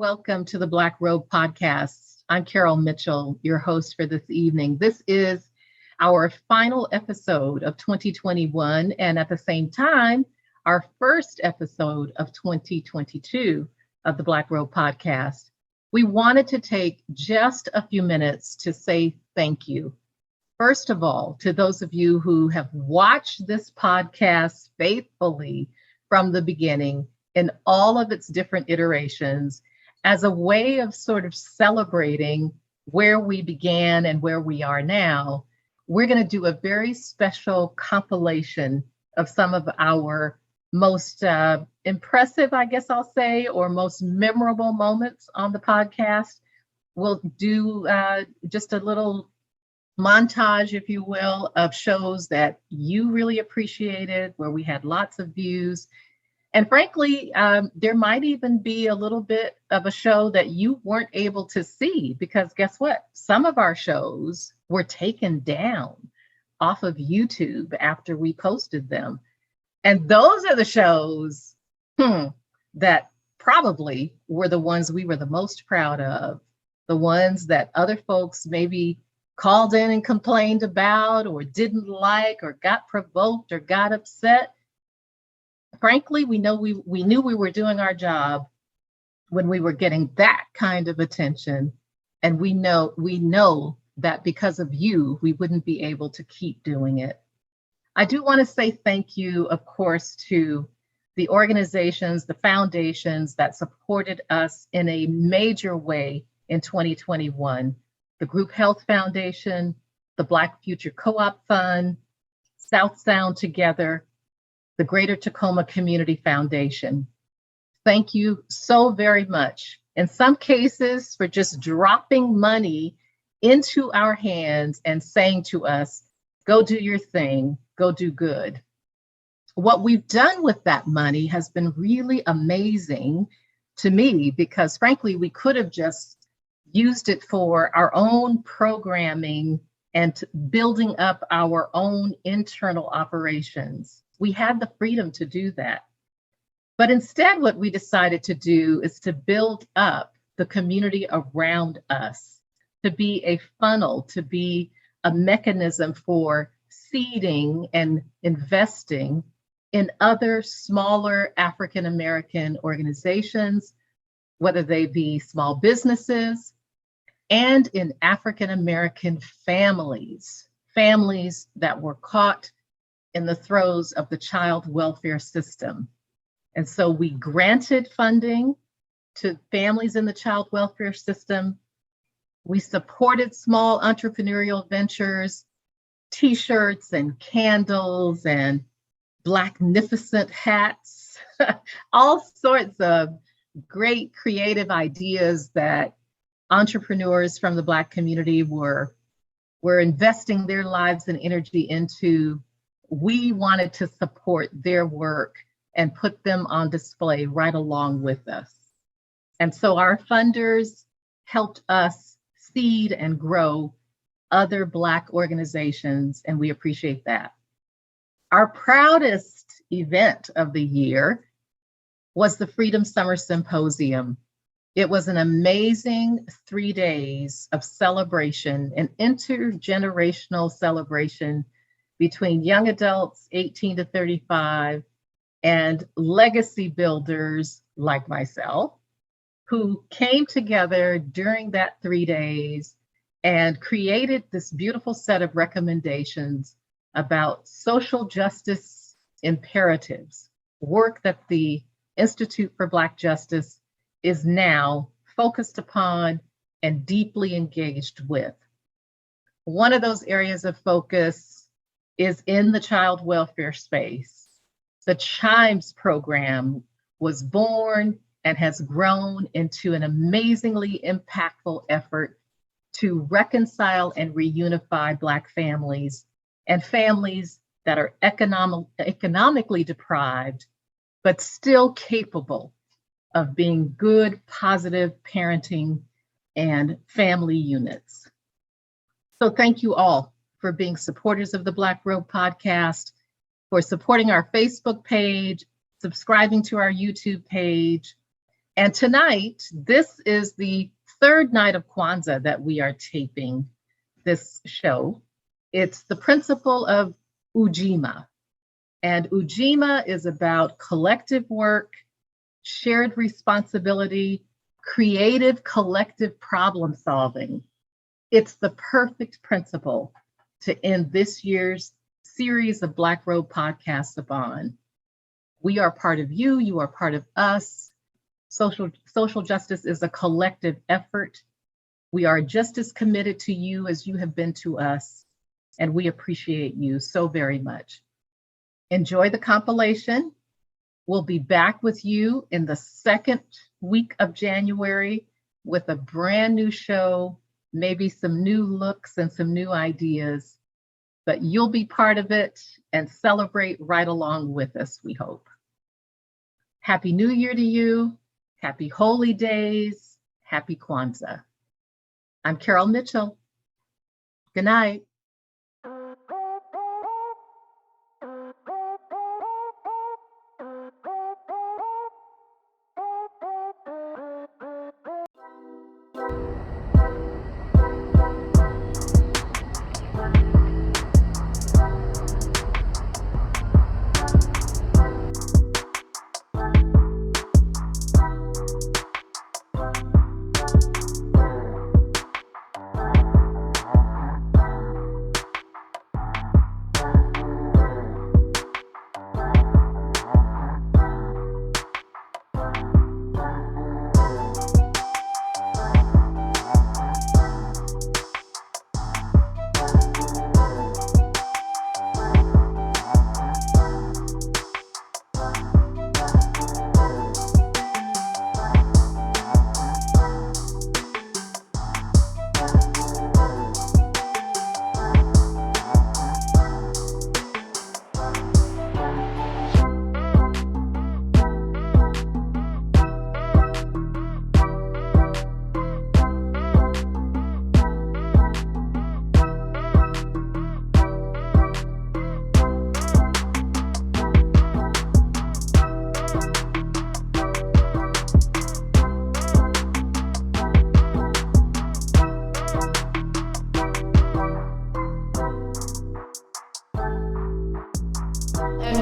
welcome to the Black Robe podcast. I'm Carol Mitchell, your host for this evening. This is our final episode of 2021, and at the same time, our first episode of 2022 of the Black Robe podcast. We wanted to take just a few minutes to say thank you. First of all, to those of you who have watched this podcast faithfully from the beginning in all of its different iterations as a way of sort of celebrating where we began and where we are now. We're going to do a very special compilation of some of our most impressive, I guess I'll say, or most memorable moments on the podcast. We'll do just a little montage, if you will, of shows that you really appreciated, where we had lots of views. And frankly, there might even be a little bit of a show that you weren't able to see, because guess what? Some of our shows were taken down off of YouTube after we posted them. And those are the shows that probably were the ones we were the most proud of, the ones that other folks maybe called in and complained about or didn't like or got provoked or got upset. Frankly, we knew we were doing our job when we were getting that kind of attention. And we know that because of you, we wouldn't be able to keep doing it. I do want to say thank you, of course, to the organizations, the foundations that supported us in a major way in 2021. The Group Health Foundation, the Black Future Co-op Fund, South Sound Together, the Greater Tacoma Community Foundation. Thank you so very much. In some cases, for just dropping money into our hands and saying to us, go do your thing, go do good. What we've done with that money has been really amazing to me, because frankly, we could have just used it for our own programming and building up our own internal operations. We had the freedom to do that. But instead, what we decided to do is to build up the community around us, to be a funnel, to be a mechanism for seeding and investing in other smaller African American organizations, whether they be small businesses, and in African American families that were caught in the throes of the child welfare system. And so we granted funding to families in the child welfare system. We supported small entrepreneurial ventures, T-shirts and candles and Blacknificent hats, all sorts of great creative ideas that entrepreneurs from the Black community were investing their lives and energy into. We wanted to support their work and put them on display right along with us. And so our funders helped us seed and grow other Black organizations, and we appreciate that. Our proudest event of the year was the Freedom Summer Symposium. It was an amazing 3 days of celebration, an intergenerational celebration between young adults 18 to 35 and legacy builders like myself, who came together during that 3 days and created this beautiful set of recommendations about social justice imperatives, work that the Institute for Black Justice is now focused upon and deeply engaged with. One of those areas of focus is in the child welfare space. The Chimes program was born and has grown into an amazingly impactful effort to reconcile and reunify Black families and families that are economically deprived, but still capable of being good, positive parenting and family units. So thank you all for being supporters of the Black Robe podcast, for supporting our Facebook page, subscribing to our YouTube page, And tonight, this is the third night of Kwanzaa that we are taping this show. It's the principle of Ujima. And Ujima is about collective work, shared responsibility, creative collective problem solving. It's the perfect principle to end this year's series of Black Robe podcasts upon. We are part of you, you are part of us. Social justice is a collective effort. We are just as committed to you as you have been to us, and we appreciate you so very much. Enjoy the compilation. We'll be back with you in the second week of January with a brand new show, maybe some new looks and some new ideas, but you'll be part of it and celebrate right along with us, we hope. Happy New Year to you. Happy Holy Days. Happy Kwanzaa. I'm Carol Mitchell. Good night.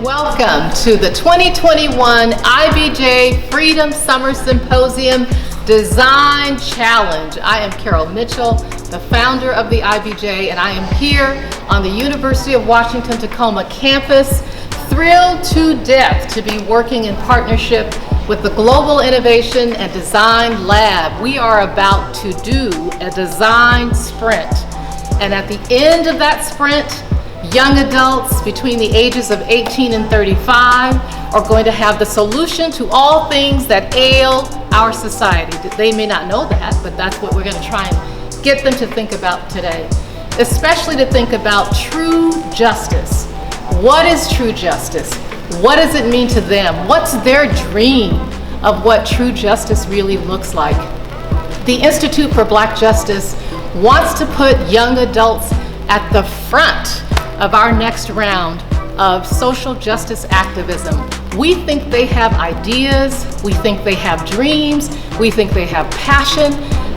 Welcome to the 2021 IBJ Freedom Summer Symposium Design Challenge. I am Carol Mitchell, the founder of the IBJ, and I am here on the University of Washington Tacoma campus, thrilled to death to be working in partnership with the Global Innovation and Design Lab. We are about to do a design sprint, and at the end of that sprint, young adults between the ages of 18 and 35 are going to have the solution to all things that ail our society. They may not know that, but that's what we're going to try and get them to think about today, especially to think about true justice. What is true justice? What does it mean to them? What's their dream of what true justice really looks like? The Institute for Black Justice wants to put young adults at the front of our next round of social justice activism. We think they have ideas, we think they have dreams, we think they have passion,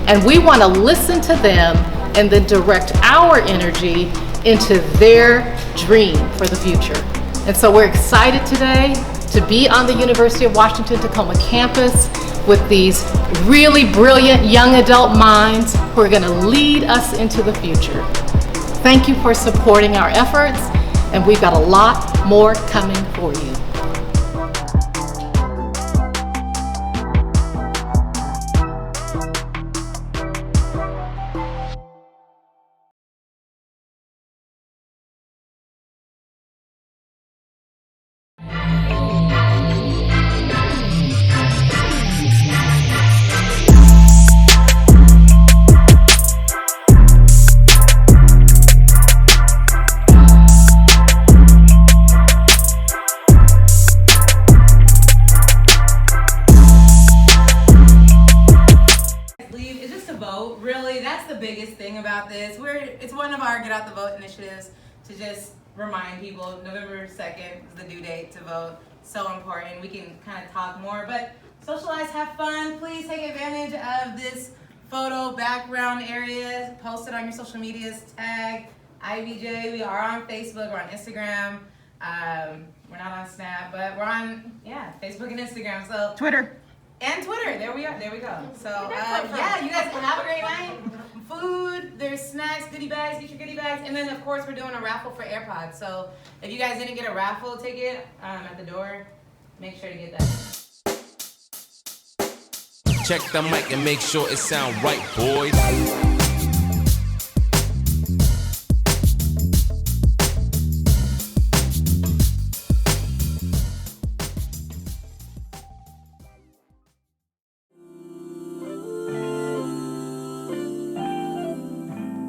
and we want to listen to them and then direct our energy into their dream for the future. And so we're excited today to be on the University of Washington Tacoma campus with these really brilliant young adult minds who are going to lead us into the future. Thank you for supporting our efforts, and we've got a lot more coming for you. It's one of our Get Out the Vote initiatives to just remind people November 2nd is the due date to vote. So important. We can kind of talk more, but socialize, have fun. Please take advantage of this photo background area. Post it on your social medias. Tag IBJ. We are on Facebook. We're on Instagram. We're not on Snap, but we're on Facebook and Instagram. So Twitter. And Twitter. There we are. There we go. So you guys have a great night. Food, there's snacks, goodie bags. Get your goodie bags, and then of course we're doing a raffle for AirPods. So if you guys didn't get a raffle ticket at the door, make sure to get that. Check the mic and make sure it sound right, boys.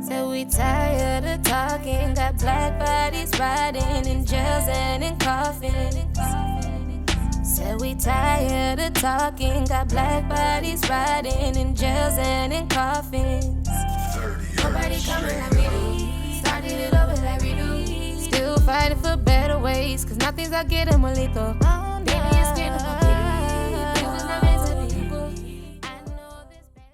So we tired of talking, got black bodies riding in jails and in coffins. Said we tired of talking, got black bodies riding in jails and in coffins. Nobody coming like we do, started it over like we do. Still fighting for better ways, cause nothing's out getting more lethal. Baby, it's getting more pity. This was not meant to be equal. I know this better.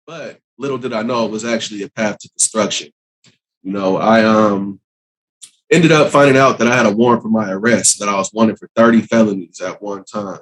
But little did I know it was actually a path to destruction. You know, I ended up finding out that I had a warrant for my arrest, that I was wanted for 30 felonies at one time.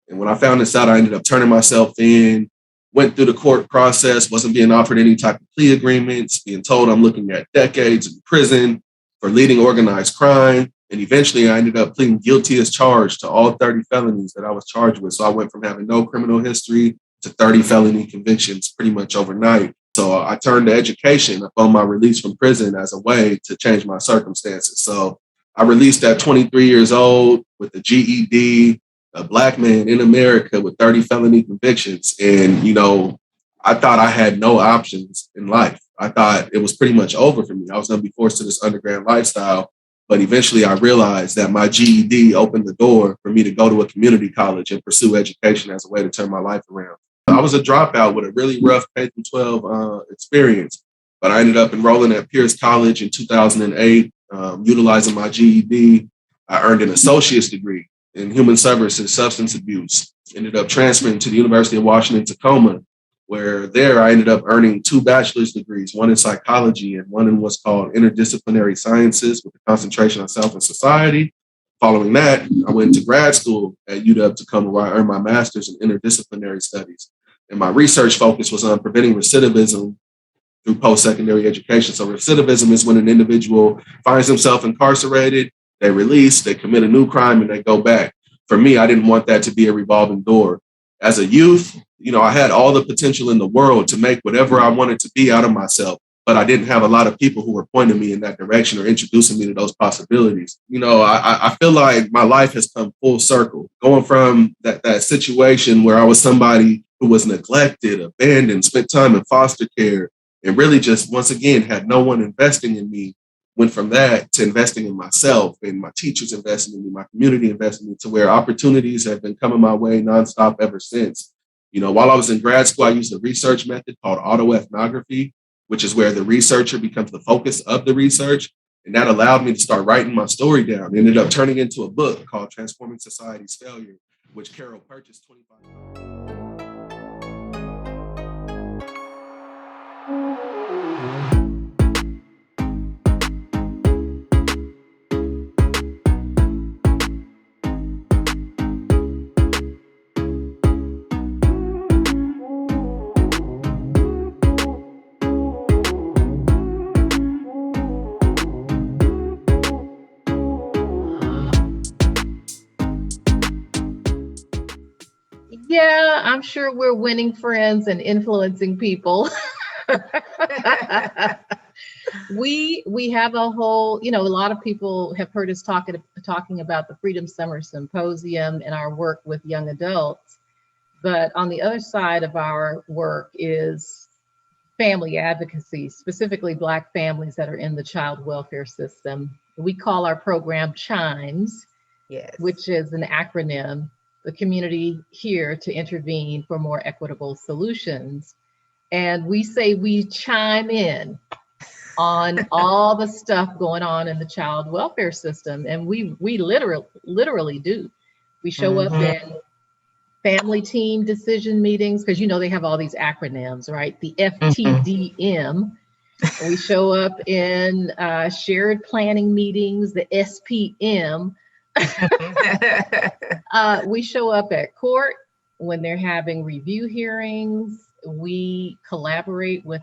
And when I found this out, I ended up turning myself in, went through the court process, wasn't being offered any type of plea agreements, being told I'm looking at decades in prison for leading organized crime. And eventually I ended up pleading guilty as charged to all 30 felonies that I was charged with. So I went from having no criminal history to 30 felony convictions pretty much overnight. So I turned to education upon my release from prison as a way to change my circumstances. So I released at 23 years old with a GED, a Black man in America with 30 felony convictions. And, you know, I thought I had no options in life. I thought it was pretty much over for me. I was going to be forced to this underground lifestyle. But eventually I realized that my GED opened the door for me to go to a community college and pursue education as a way to turn my life around. I was a dropout with a really rough K-12 experience, but I ended up enrolling at Pierce College in 2008, utilizing my GED. I earned an associate's degree in human services, substance abuse. Ended up transferring to the University of Washington, Tacoma, where there I ended up earning 2 bachelor's degrees, one in psychology and one in what's called interdisciplinary sciences with a concentration on self and society. Following that, I went to grad school at UW Tacoma, where I earned my master's in interdisciplinary studies. And my research focus was on preventing recidivism through post-secondary education. So recidivism is when an individual finds himself incarcerated, they release, they commit a new crime, and they go back. For me, I didn't want that to be a revolving door. As a youth, you know, I had all the potential in the world to make whatever I wanted to be out of myself, but I didn't have a lot of people who were pointing me in that direction or introducing me to those possibilities. You know, I feel like my life has come full circle, going from that situation where I was somebody who was neglected, abandoned, spent time in foster care, and really just, once again, had no one investing in me. Went from that to investing in myself, and my teachers investing in me, my community investing in me, to where opportunities have been coming my way nonstop ever since. You know, while I was in grad school, I used a research method called autoethnography, which is where the researcher becomes the focus of the research. And that allowed me to start writing my story down. It ended up turning into a book called Transforming Society's Failure, which Carol purchased 25. Yeah, I'm sure we're winning friends and influencing people. We have a whole, a lot of people have heard us talking about the Freedom Summer Symposium and our work with young adults. But on the other side of our work is family advocacy, specifically Black families that are in the child welfare system. We call our program CHIMES, Yes. which is an acronym, the community here to intervene for more equitable solutions. And we say we chime in on all the stuff going on in the child welfare system. And we literally do. We show up in family team decision meetings, because they have all these acronyms, right? The FTDM. We show up in shared planning meetings, the SPM. We show up at court when they're having review hearings. We collaborate with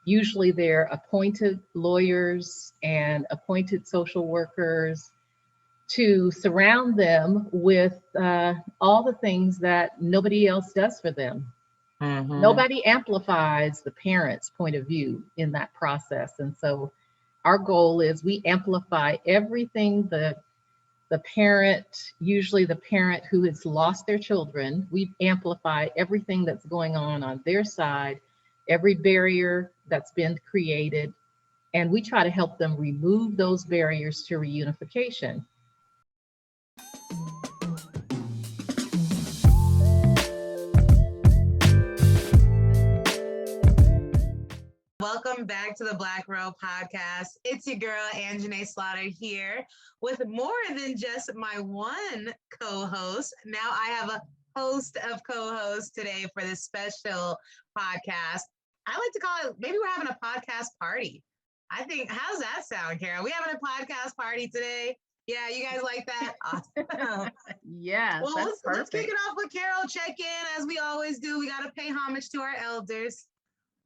usually their appointed lawyers and appointed social workers to surround them with all the things that nobody else does for them. Nobody amplifies the parent's point of view in that process. And so our goal is we amplify everything the parent, usually the parent who has lost their children, we amplify everything that's going on their side, every barrier that's been created, and we try to help them remove those barriers to reunification. Welcome back to the Black Robe podcast. It's your girl, Anjanae Slaughter, here with more than just my one co-host. Now I have a host of co-hosts today for this special podcast. I like to call it, maybe we're having a podcast party. I think, how's that sound, Kara? We having a podcast party today? Yeah, you guys like that? Awesome. Yes, well, that's let's kick perfect. it off with Carol. Check in, as we always do. We got to pay homage to our elders.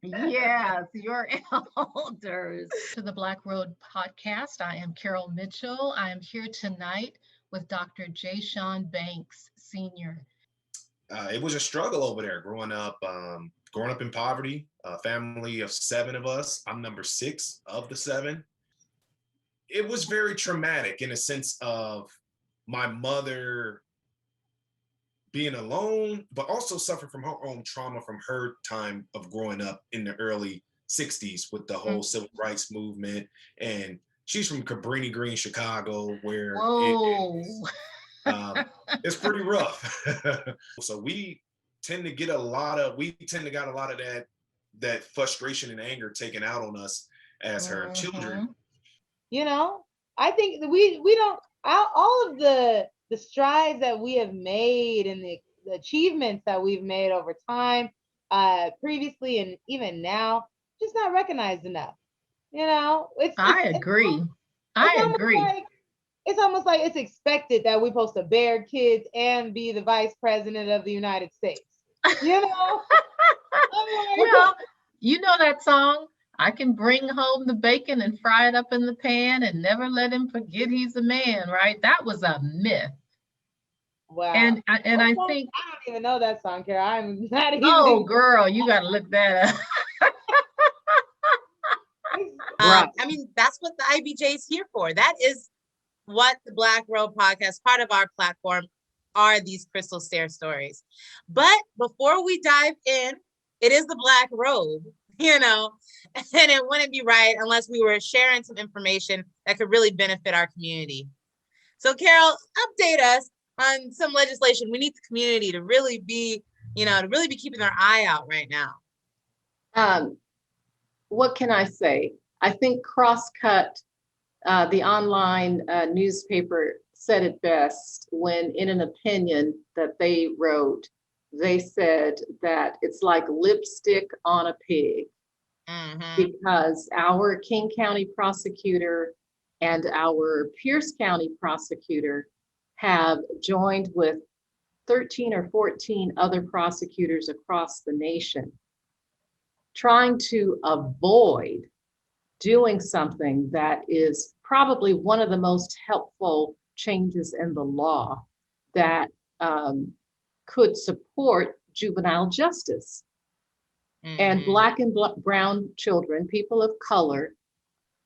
Yes, your elders. To the Black Road podcast. I am Carol Mitchell. I am here tonight with Dr. J. Sean Banks, Sr. It was a struggle over there growing up in poverty, a family of 7 of us. I'm number 6 of the 7. It was very traumatic in a sense of my mother being alone, but also suffering from her own trauma from her time of growing up in the early 60s with the whole civil rights movement. And she's from Cabrini Green, Chicago, where it's pretty rough. So we tend to get a lot of that frustration and anger taken out on us as her children. I think that we don't, all of the strides that we have made and the achievements that we've made over time, previously and even now, just not recognized enough. I agree. It's almost like it's expected that we're supposed to bear kids and be the vice president of the United States. Well, you know that song, I can bring home the bacon and fry it up in the pan and never let him forget he's a man, right? That was a myth. Wow. And I think I don't even know that song, Kara. I'm not even. Oh, girl, you got to look that up. I mean, that's what the IBJ is here for. That is what the Black Robe podcast, part of our platform, are these crystal stair stories. But before we dive in, it is the Black Robe, and it wouldn't be right unless we were sharing some information that could really benefit our community. So Carol, update us on some legislation. We need the community to really be keeping their eye out right now. What can I say? I think Crosscut, the online newspaper, said it best when, in an opinion that they wrote, they said that it's like lipstick on a pig, because our King County prosecutor and our Pierce County prosecutor have joined with 13 or 14 other prosecutors across the nation, trying to avoid doing something that is probably one of the most helpful changes in the law that could support juvenile justice. And Black and brown children, people of color,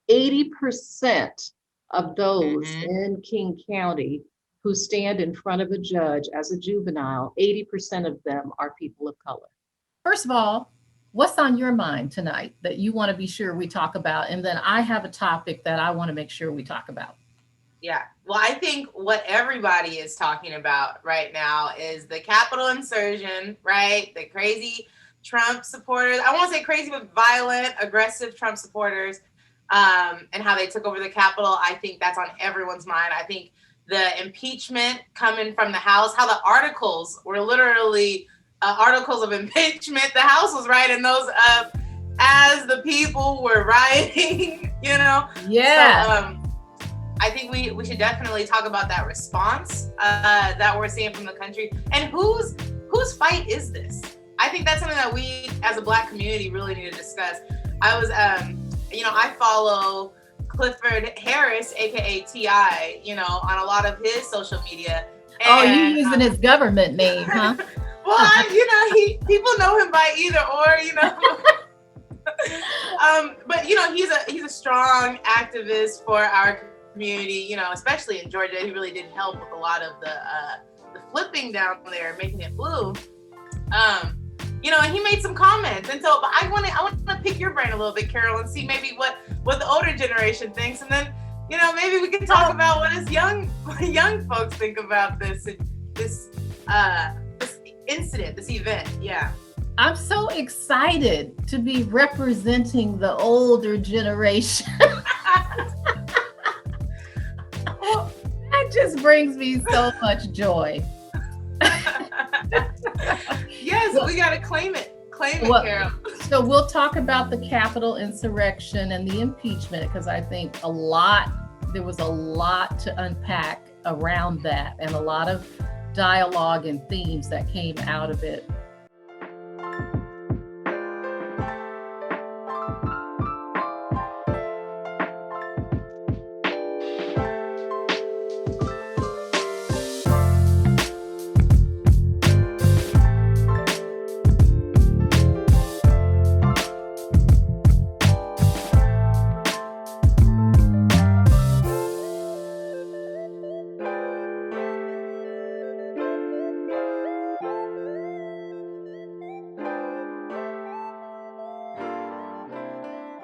80% of those in King County who stand in front of a judge as a juvenile, 80% of them are people of color. First of all, what's on your mind tonight that you want to be sure we talk about? And then I have a topic that I want to make sure we talk about. Yeah. Well, I think what everybody is talking about right now is the Capitol insurrection, right? The crazy Trump supporters. I won't say crazy, but violent, aggressive Trump supporters, and how they took over the Capitol. I think that's on everyone's mind. I think the impeachment coming from the House, how the articles were literally articles of impeachment. The House was writing those up as the people were writing, you know? Yeah. So, I think we should definitely talk about that response that we're seeing from the country, and whose fight is this? I think that's something that we as a Black community really need to discuss. I was, I follow Clifford Harris, aka T.I., on a lot of his social media. And, you using his government name, huh? Well, people know him by either or, but he's a strong activist for our community, especially in Georgia. He really did help with a lot of the flipping down there, making it blue. And he made some comments, and so, but I want to pick your brain a little bit, Carol, and see maybe what the older generation thinks, and then maybe we can talk about what us young folks think about this incident, this event. Yeah. I'm so excited to be representing the older generation. That just brings me so much joy. Yes, we got to claim it. Claim it, Carol. So we'll talk about the Capitol insurrection and the impeachment, because I think there was a lot to unpack around that, and a lot of dialogue and themes that came out of it.